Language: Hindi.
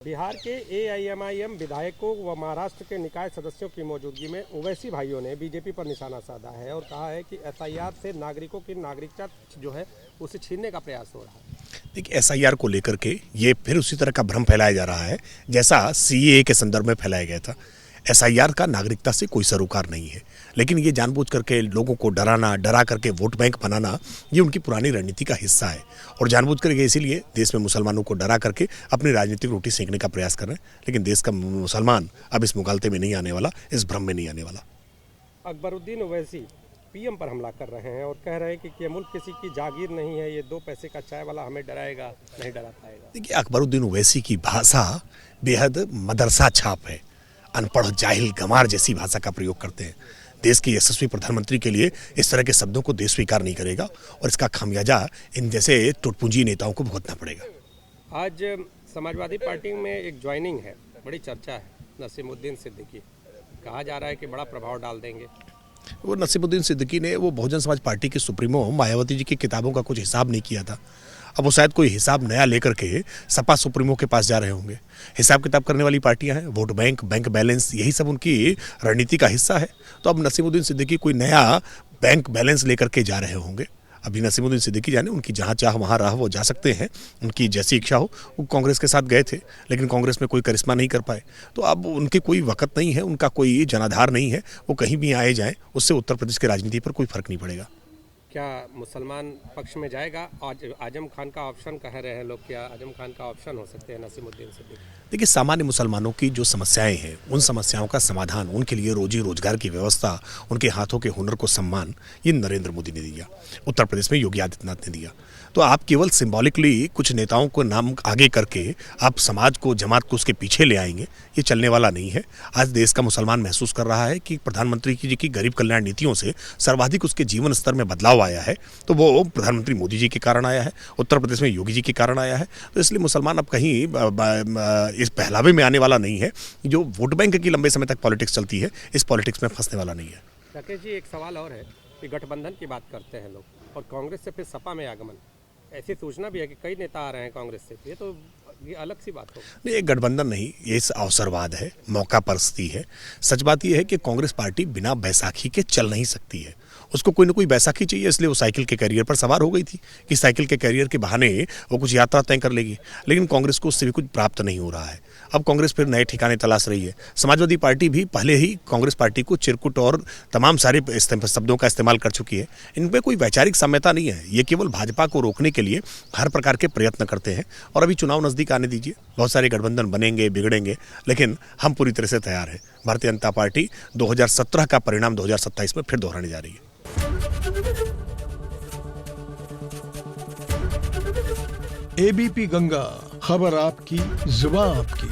बिहार के एआईएमआईएम विधायकों व महाराष्ट्र के निकाय सदस्यों की मौजूदगी में ओवैसी भाइयों ने बीजेपी पर निशाना साधा है और कहा है कि एसआईआर से नागरिकों की नागरिकता जो है उसे छीनने का प्रयास हो रहा है। देखिए, एसआईआर को लेकर के ये फिर उसी तरह का भ्रम फैलाया जा रहा है जैसा सीएए के संदर्भ में फैलाया गया था। एसआईआर का नागरिकता से कोई सरोकार नहीं है, लेकिन ये जानबूझ करके लोगों को डरा करके वोट बैंक बनाना ये उनकी पुरानी रणनीति का हिस्सा है और जानबूझ करके इसीलिए देश में मुसलमानों को डरा करके अपनी राजनीतिक रोटी सेकने का प्रयास कर रहे हैं। लेकिन देश का मुसलमान अब इस मुगालते में नहीं आने वाला, इस भ्रम में नहीं आने वाला। अकबरुद्दीन ओवैसी पीएम पर हमला कर रहे हैं और कह रहे हैं कि ये मुल्क किसी की जागीर नहीं है, ये 2 पैसे का चाय वाला हमें डराएगा नहीं डरा पाएगा। देखिए, अकबरुद्दीन ओवैसी की भाषा बेहद मदरसा छाप है, अनपढ़ जाहिल गंवार जैसी भाषा का प्रयोग करते हैं। देश के यशस्वी प्रधानमंत्री के लिए इस तरह के शब्दों को देश स्वीकार नहीं करेगा और इसका खामियाजा इन जैसे टुटपुंजी नेताओं को भुगतना पड़ेगा। आज समाजवादी पार्टी में एक ज्वाइनिंग है, बड़ी चर्चा है, नसीमुद्दीन सिद्दीकी। कहा जा रहा है कि बड़ा प्रभाव डाल देंगे। वो नसीमुद्दीन सिद्दीकी ने वो बहुजन समाज पार्टी के सुप्रीमो मायावती जी की किताबों का कुछ हिसाब नहीं किया था। अब वो शायद कोई हिसाब नया लेकर के सपा सुप्रीमो के पास जा रहे होंगे। हिसाब किताब करने वाली पार्टियां हैं, वोट बैंक, बैंक बैलेंस, यही सब उनकी रणनीति का हिस्सा है। तो अब नसीमुद्दीन सिद्दीकी कोई नया बैंक बैलेंस लेकर के जा रहे होंगे। अभी नसीमुद्दीन सिद्दीकी जाने, उनकी जहाँ चाह वहाँ राह वो जा सकते हैं, उनकी जैसी इच्छा हो। वो कांग्रेस के साथ गए थे लेकिन कांग्रेस में कोई करिश्मा नहीं कर पाए, तो अब उनके कोई वक़्त नहीं है, उनका कोई जनाधार नहीं है। वो कहीं भी आए जाएँ, उससे उत्तर प्रदेश की राजनीति पर कोई फर्क नहीं पड़ेगा। क्या मुसलमान पक्ष में जाएगा? आजम खान का ऑप्शन कह रहे हैं लोग, क्या आजम खान का ऑप्शन हो सकते हैं नसीमुद्दीन सिद्दीकी? देखिए, सामान्य मुसलमानों की जो समस्याएं हैं, उन समस्याओं का समाधान, उनके लिए रोजी रोजगार की व्यवस्था, उनके हाथों के हुनर को सम्मान, ये नरेंद्र मोदी ने दिया, उत्तर प्रदेश में योगी आदित्यनाथ ने दिया। तो आप केवल सिंबॉलिकली कुछ नेताओं को नाम आगे करके आप समाज को, जमात को उसके पीछे ले आएंगे, ये चलने वाला नहीं है। आज देश का मुसलमान महसूस कर रहा है कि प्रधानमंत्री जी की गरीब कल्याण नीतियों से सर्वाधिक उसके जीवन स्तर में बदलाव आया है, तो वो प्रधानमंत्री मोदी जी के कारण आया है, उत्तर प्रदेश में योगी जी के कारण आया है। तो इसलिए मुसलमान अब कहीं इस पहलावे में आने वाला नहीं है। जो वोट बैंक की लंबे समय तक पॉलिटिक्स चलती है, इस पॉलिटिक्स में फंसने वाला नहीं है। राकेश जी, एक सवाल और है कि गठबंधन की बात करते हैं लोग और कांग्रेस से फिर सपा में आगमन, ऐसी सूचना भी है कि कई नेता आ रहे हैं कांग्रेस से। ये तो ये अलग सी बात हो। नहीं, ये गठबंधन नहीं, ये अवसरवाद है, मौका परस्ती है। सच बात यह है कि कांग्रेस पार्टी बिना बैसाखी के चल नहीं सकती है। उसको कोई ना कोई बैसाखी चाहिए, इसलिए वो साइकिल के कैरियर पर सवार हो गई थी कि साइकिल के कैरियर के बहाने वो कुछ यात्रा तय कर लेगी। लेकिन कांग्रेस को उससे भी कुछ प्राप्त नहीं हो रहा है। अब कांग्रेस फिर नए ठिकाने तलाश रही है। समाजवादी पार्टी भी पहले ही कांग्रेस पार्टी को चिरकुट और तमाम सारे शब्दों का इस्तेमाल कर चुकी है। इनमें कोई वैचारिक साम्यता नहीं है। ये केवल भाजपा को रोकने के लिए हर प्रकार के प्रयत्न करते हैं और अभी चुनाव नजदीक आने दीजिए, बहुत सारे गठबंधन बनेंगे, बिगड़ेंगे, लेकिन हम पूरी तरह से तैयार हैं। भारतीय जनता पार्टी 2017 का परिणाम 2027 में फिर दोहराने जा रही है। एबीपी गंगा, खबर आपकी, जुबान आपकी।